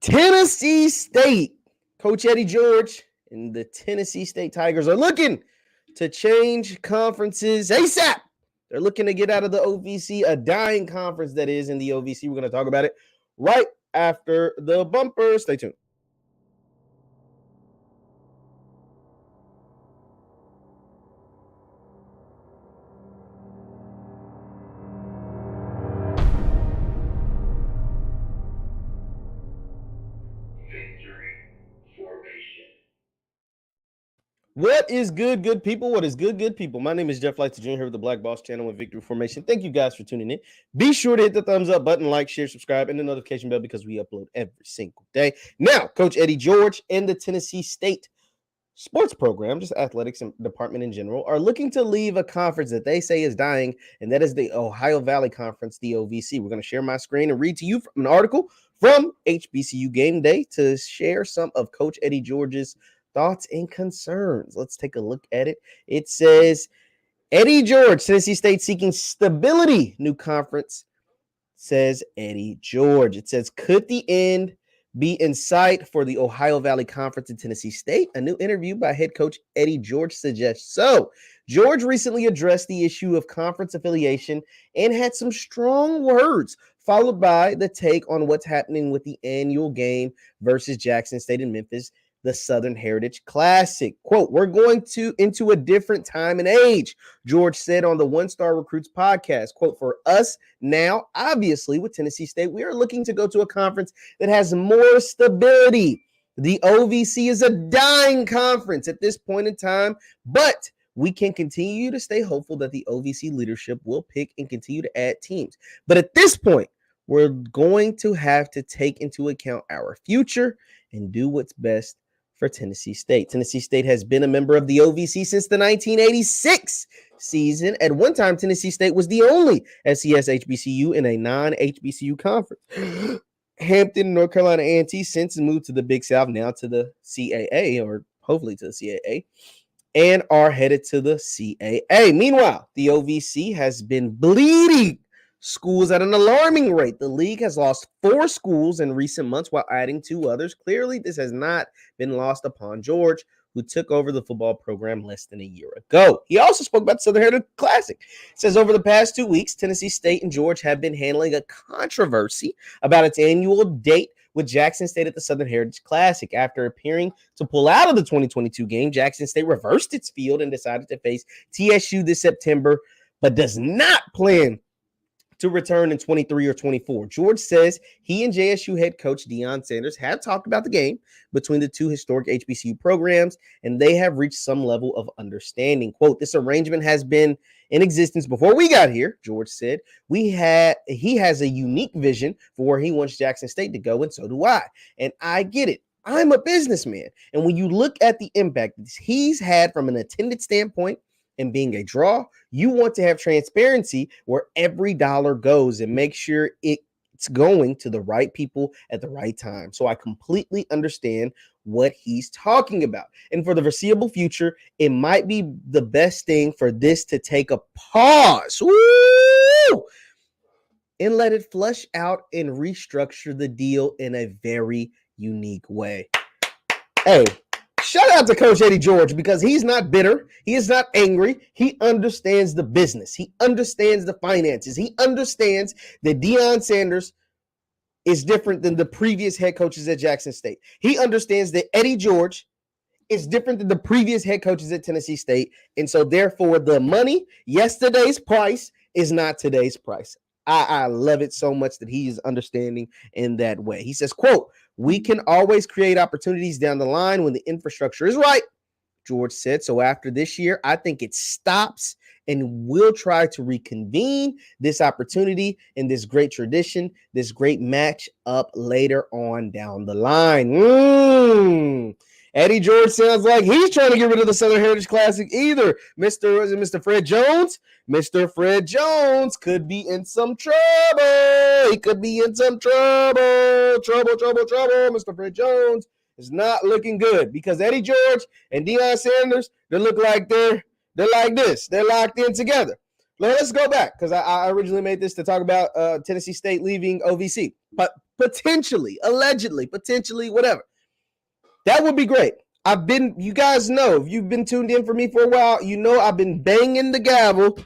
Tennessee State, Coach Eddie George and the Tennessee State Tigers are looking to change conferences ASAP. They're looking to get out of the OVC, a dying conference that is in the OVC. We're going to talk about it right after the bumper. Stay tuned. What is good people? What is good people? My name is JeffLightsyJr here with the Black Boss channel and Victory Formation. Thank you guys for tuning in. Be sure to hit the thumbs up button, like, share, subscribe, and the notification bell because we upload every single day. Now, Coach Eddie George and the Tennessee State sports program, just athletics and department in general, are looking to leave a conference that they say is dying, and that is the Ohio Valley Conference, the OVC. We're going to share my screen and read to you from an article from HBCU Game Day to share some of Coach Eddie George's thoughts and concerns. Let's take a look at it. It says, Eddie George, Tennessee State seeking stability. New conference, says Eddie George. It says, could the end be in sight for the Ohio Valley Conference in Tennessee State? A new interview by head coach Eddie George suggests so. George recently addressed the issue of conference affiliation and had some strong words, followed by the take on what's happening with the annual game versus Jackson State and Memphis, the Southern Heritage Classic. Quote, we're going into a different time and age, George said on the One Star Recruits podcast. Quote, for us now, obviously with Tennessee State, we are looking to go to a conference that has more stability. The OVC is a dying conference at this point in time, but we can continue to stay hopeful that the OVC leadership will pick and continue to add teams. But at this point, we're going to have to take into account our future and do what's best for Tennessee State. Tennessee State has been a member of the OVC since the 1986 season. At one time, Tennessee State was the only FCS HBCU in a non-HBCU conference. Hampton, North Carolina A&T since moved to the Big South, now to the CAA, or hopefully to the CAA, and are headed to the CAA. Meanwhile, the OVC has been bleeding schools at an alarming rate. The league has lost 4 schools in recent months while adding 2 others. Clearly, this has not been lost upon George, who took over the football program less than a year ago. He also spoke about the Southern Heritage Classic. It says over the past 2 weeks, Tennessee State and George have been handling a controversy about its annual date with Jackson State at the Southern Heritage Classic. After appearing to pull out of the 2022 game, Jackson State reversed its field and decided to face TSU this September, but does not plan to return in 23 or 24. George says he and JSU head coach Deion Sanders have talked about the game between the two historic HBCU programs, and they have reached some level of understanding. Quote, this arrangement has been in existence before we got here, George said. He has a unique vision for where he wants Jackson State to go, and so do I. And I get it. I'm a businessman. And when you look at the impact he's had from an attendance standpoint, and being a draw, you want to have transparency where every dollar goes and make sure it's going to the right people at the right time. So I completely understand what he's talking about. And for the foreseeable future, it might be the best thing for this to take a pause. Woo! And let it flush out and restructure the deal in a very unique way. Hey, shout out to Coach Eddie George because he's not bitter. He is not angry. He understands the business. He understands the finances. He understands that Deion Sanders is different than the previous head coaches at Jackson State. He understands that Eddie George is different than the previous head coaches at Tennessee State. And so therefore the money, yesterday's price, is not today's price. I love it so much that he is understanding in that way. He says, quote, we can always create opportunities down the line when the infrastructure is right, George said. So after this year, I think it stops and we'll try to reconvene this opportunity and this great tradition, this great match up later on down the line. Eddie George sounds like he's trying to get rid of the Southern Heritage Classic either. Mr. Fred Jones? Mr. Fred Jones could be in some trouble. He could be in some trouble. Trouble. Mr. Fred Jones is not looking good because Eddie George and Deion Sanders, they look like they're like this. They're locked in together. Let's go back because I originally made this to talk about Tennessee State leaving OVC. But potentially, allegedly, potentially, whatever. That would be great. You guys know, if you've been tuned in for me for a while, you know I've been banging the gavel,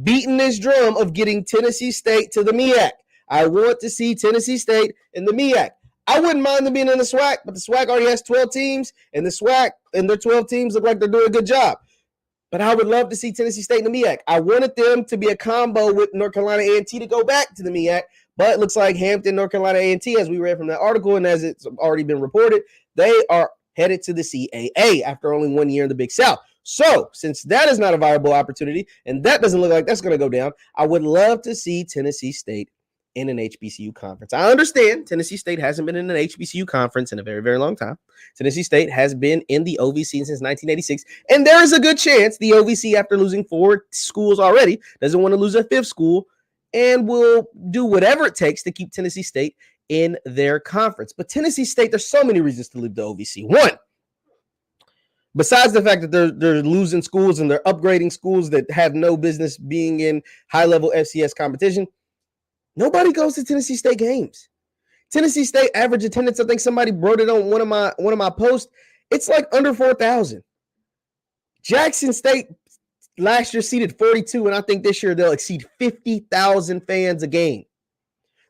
beating this drum of getting Tennessee State to the MEAC. I want to see Tennessee State in the MEAC. I wouldn't mind them being in the SWAC, but the SWAC already has 12 teams, and the SWAC and their 12 teams look like they're doing a good job. But I would love to see Tennessee State in the MEAC. I wanted them to be a combo with North Carolina A&T to go back to the MEAC, but it looks like Hampton, North Carolina A&T, as we read from that article and as it's already been reported, they are headed to the CAA after only 1 year in the Big South. So, since that is not a viable opportunity, and that doesn't look like that's going to go down, I would love to see Tennessee State in an HBCU conference. I understand Tennessee State hasn't been in an HBCU conference in a very, very long time. Tennessee State has been in the OVC since 1986, and there is a good chance the OVC, after losing 4 schools already, doesn't want to lose a 5th school and will do whatever it takes to keep Tennessee State in their conference. But Tennessee State, there's so many reasons to leave the OVC. One, besides the fact that they're losing schools and they're upgrading schools that have no business being in high-level FCS competition, nobody goes to Tennessee State games. Tennessee State average attendance, I think somebody wrote it on one of my posts. It's like under 4,000. Jackson State last year seated 42, and I think this year they'll exceed 50,000 fans a game.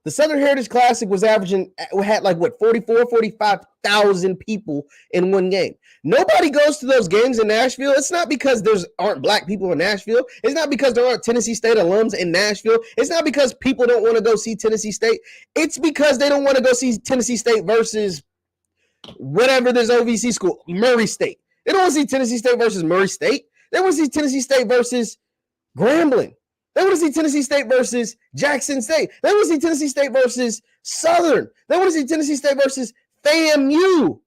The Southern Heritage Classic had like 45,000 people in one game. Nobody goes to those games in Nashville. It's not because there aren't black people in Nashville. It's not because there aren't Tennessee State alums in Nashville. It's not because people don't want to go see Tennessee State. It's because they don't want to go see Tennessee State versus whatever this OVC school, Murray State. They don't want to see Tennessee State versus Murray State. They want to see Tennessee State versus Grambling. They want to see Tennessee State versus Jackson State. They want to see Tennessee State versus Southern. They want to see Tennessee State versus FAMU.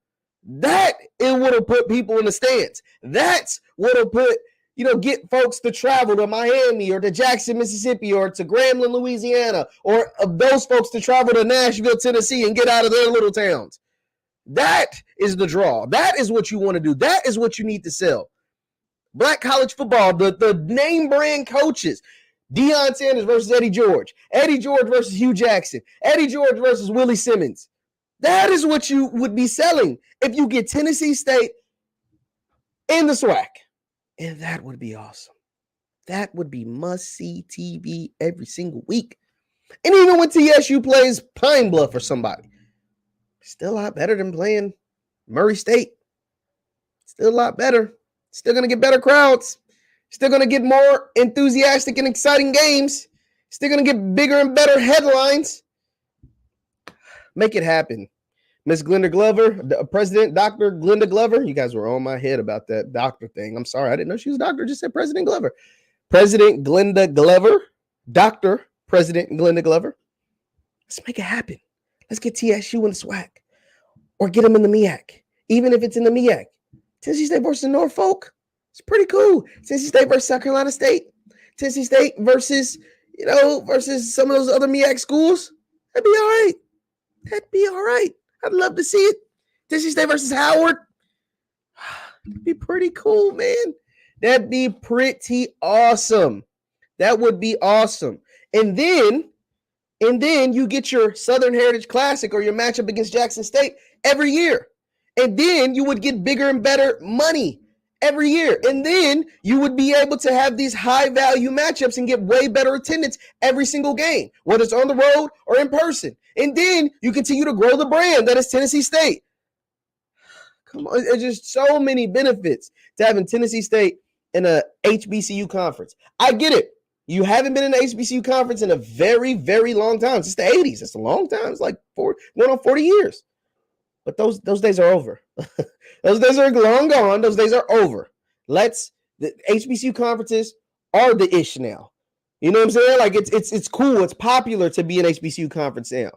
That it would have put people in the stands. That's what will put, get folks to travel to Miami or to Jackson, Mississippi, or to Grambling, Louisiana, or those folks to travel to Nashville, Tennessee, and get out of their little towns. That is the draw. That is what you want to do. That is what you need to sell. Black college football, the name brand coaches. Deion Sanders versus Eddie George. Eddie George versus Hugh Jackson. Eddie George versus Willie Simmons. That is what you would be selling if you get Tennessee State in the SWAC. And that would be awesome. That would be must-see TV every single week. And even when TSU plays Pine Bluff or somebody, still a lot better than playing Murray State. Still a lot better. Still going to get better crowds. Still going to get more enthusiastic and exciting games. Still going to get bigger and better headlines. Make it happen. Miss Glenda Glover, President Dr. Glenda Glover. You guys were on my head about that doctor thing. I'm sorry. I didn't know she was a doctor. I just said President Glover. President Glenda Glover. Dr. President Glenda Glover. Let's make it happen. Let's get TSU in the SWAC. Or get them in the MEAC. Even if it's in the MEAC. Tennessee State versus Norfolk. It's pretty cool. Tennessee State versus South Carolina State. Tennessee State versus, versus some of those other MEAC schools. That'd be all right. That'd be all right. I'd love to see it. Tennessee State versus Howard. That'd be pretty cool, man. That'd be pretty awesome. That would be awesome. And then you get your Southern Heritage Classic or your matchup against Jackson State every year. And then you would get bigger and better money every year. And then you would be able to have these high value matchups and get way better attendance every single game, whether it's on the road or in person. And then you continue to grow the brand that is Tennessee State. Come on, there's just so many benefits to having Tennessee State in a HBCU conference. I get it. You haven't been in an HBCU conference in a very, very long time. Since the 80s. It's a long time. It's like going on 40 years. But those days are over. Those days are long gone. Those days are over. The HBCU conferences are the ish now. You know what I'm saying? Like it's cool. It's popular to be an HBCU conference now.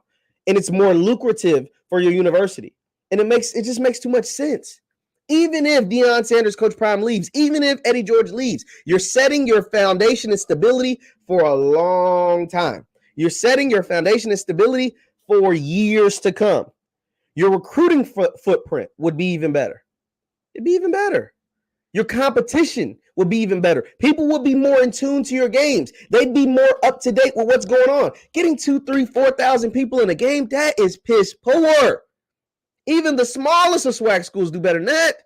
And it's more lucrative for your university. And it just makes too much sense. Even if Deion Sanders, Coach Prime leaves, even if Eddie George leaves, you're setting your foundation and stability for a long time. You're setting your foundation and stability for years to come. Your recruiting footprint would be even better. It'd be even better. Your competition would be even better. People would be more in tune to your games. They'd be more up to date with what's going on. Getting 2, 3, 4,000 people in a game, that is piss poor. Even the smallest of SWAC schools do better than that.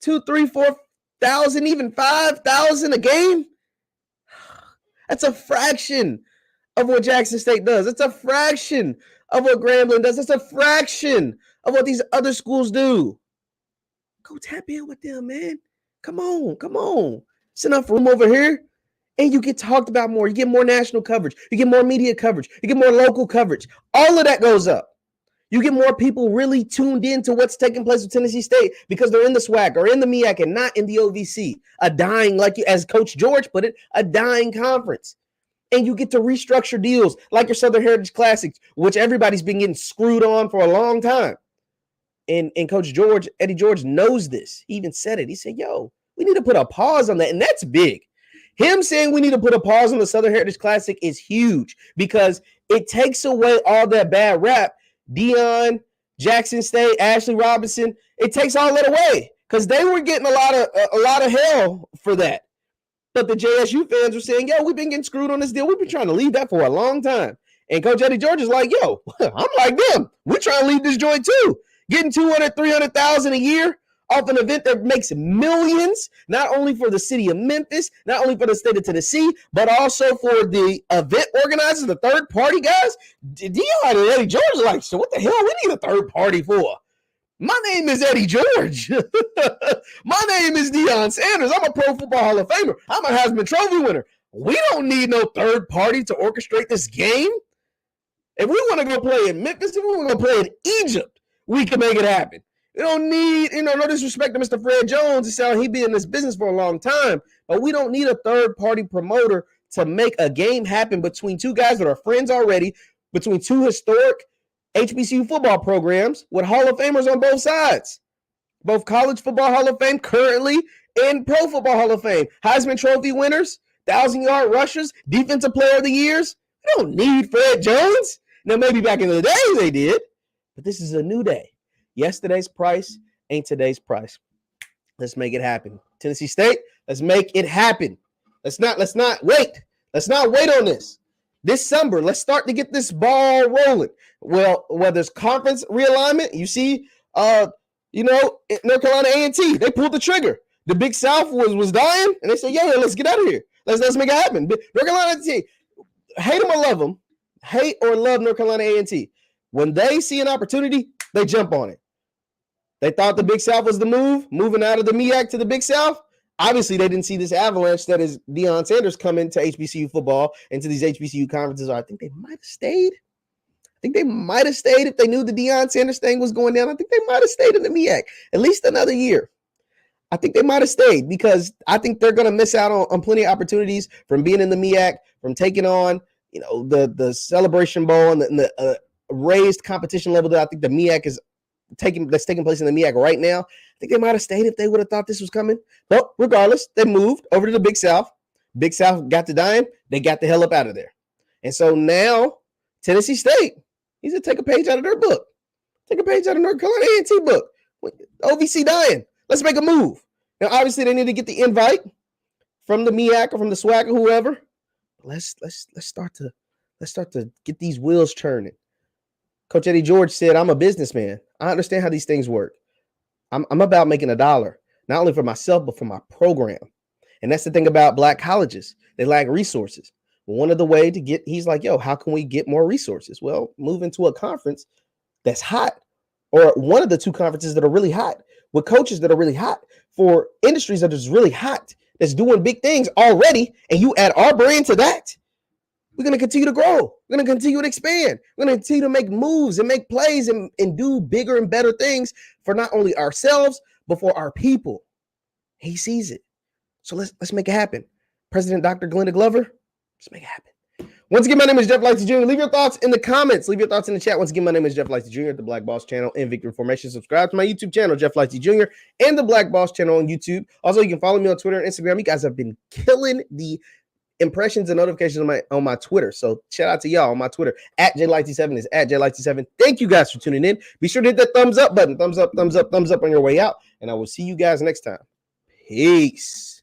2, 3, 4,000, even 5,000 a game. That's a fraction of what Jackson State does. It's a fraction of what Grambling does. It's a fraction of what these other schools do. Go tap in with them, man. Come on. It's enough room over here. And you get talked about more. You get more national coverage. You get more media coverage. You get more local coverage. All of that goes up. You get more people really tuned in to what's taking place with Tennessee State because they're in the SWAC or in the MEAC and not in the OVC. A dying, like as Coach George put it, a dying conference. And you get to restructure deals like your Southern Heritage Classics, which everybody's been getting screwed on for a long time. And Coach George, Eddie George, knows this. He even said it. He said, yo, we need to put a pause on that. And that's big. Him saying we need to put a pause on the Southern Heritage Classic is huge because it takes away all that bad rap. Deion, Jackson State, Ashley Robinson, it takes all that away because they were getting a lot of hell for that. But the JSU fans were saying, yo, we've been getting screwed on this deal. We've been trying to leave that for a long time. And Coach Eddie George is like, yo, I'm like them. We're trying to leave this joint too. Getting 200, 300,000 a year off an event that makes millions, not only for the city of Memphis, not only for the state of Tennessee, but also for the event organizers, the third party guys. Deion and Eddie George are like, so what the hell we need a third party for? My name is Eddie George. My name is Deion Sanders. I'm a Pro Football Hall of Famer. I'm a Heisman Trophy winner. We don't need no third party to orchestrate this game. If we want to go play in Memphis, if we want to go play in Egypt, we can make it happen. We don't need, no disrespect to Mr. Fred Jones. It sounds like he been in this business for a long time, but we don't need a third-party promoter to make a game happen between two guys that are friends already, between two historic HBCU football programs with Hall of Famers on both sides. Both College Football Hall of Fame currently and Pro Football Hall of Fame. Heisman Trophy winners, 1,000-yard rushers, Defensive Player of the Years. We don't need Fred Jones. Now, maybe back in the day they did, but this is a new day. Yesterday's price ain't today's price. Let's make it happen. Tennessee State, let's make it happen. Let's not wait. Let's not wait on this. This summer, let's start to get this ball rolling. Well, whether it's conference realignment, you see, North Carolina A&T, they pulled the trigger. The Big South was dying, and they said, yeah, let's get out of here. Let's make it happen. But North Carolina A&T, hate them or love them, hate or love North Carolina A&T. When they see an opportunity, they jump on it. They thought the Big South was the move, moving out of the MEAC to the Big South. Obviously, they didn't see this avalanche that is Deion Sanders coming to HBCU football and to these HBCU conferences. I think they might have stayed. If they knew the Deion Sanders thing was going down. I think they might have stayed in the MEAC at least another year. I think they might have stayed because I think they're going to miss out on plenty of opportunities from being in the MEAC, from taking on, the Celebration Bowl and the raised competition level that I think the MEAC is taking place in the MEAC right now. I think they might have stayed if they would have thought this was coming. But regardless, they moved over to the Big South. Big South got to dying. They got the hell up out of there. And so now Tennessee State needs to take a page out of their book. Take a page out of North Carolina A&T book. OVC dying. Let's make a move. Now, obviously, they need to get the invite from the MEAC or from the SWAC or whoever. Let's start to get these wheels turning. Coach Eddie George said, I'm a businessman. I understand how these things work. I'm about making a dollar, not only for myself, but for my program. And that's the thing about Black colleges. They lack resources. One of the way to get, he's like, yo, how can we get more resources? Well, move into a conference that's hot, or one of the two conferences that are really hot, with coaches that are really hot, for industries that is really hot, that's doing big things already, and you add our brand to that. We're going to continue to grow. We're going to continue to expand. We're going to continue to make moves and make plays and do bigger and better things for not only ourselves, but for our people. He sees it. So let's make it happen. President Dr. Glenda Glover, let's make it happen. Once again, my name is JeffLightsYJr. Leave your thoughts in the comments. Leave your thoughts in the chat. Once again, my name is JeffLightsYJr at the Black Boss channel and Victory Formation. Subscribe to my YouTube channel, JeffLightsYJr, and the Black Boss channel on YouTube. Also, you can follow me on Twitter and Instagram. You guys have been killing the impressions and notifications on my Twitter. So shout out to y'all on my Twitter. At JLightsy7 is at JLightsy7. Thank you guys for tuning in. Be sure to hit that thumbs up button. Thumbs up on your way out. And I will see you guys next time. Peace.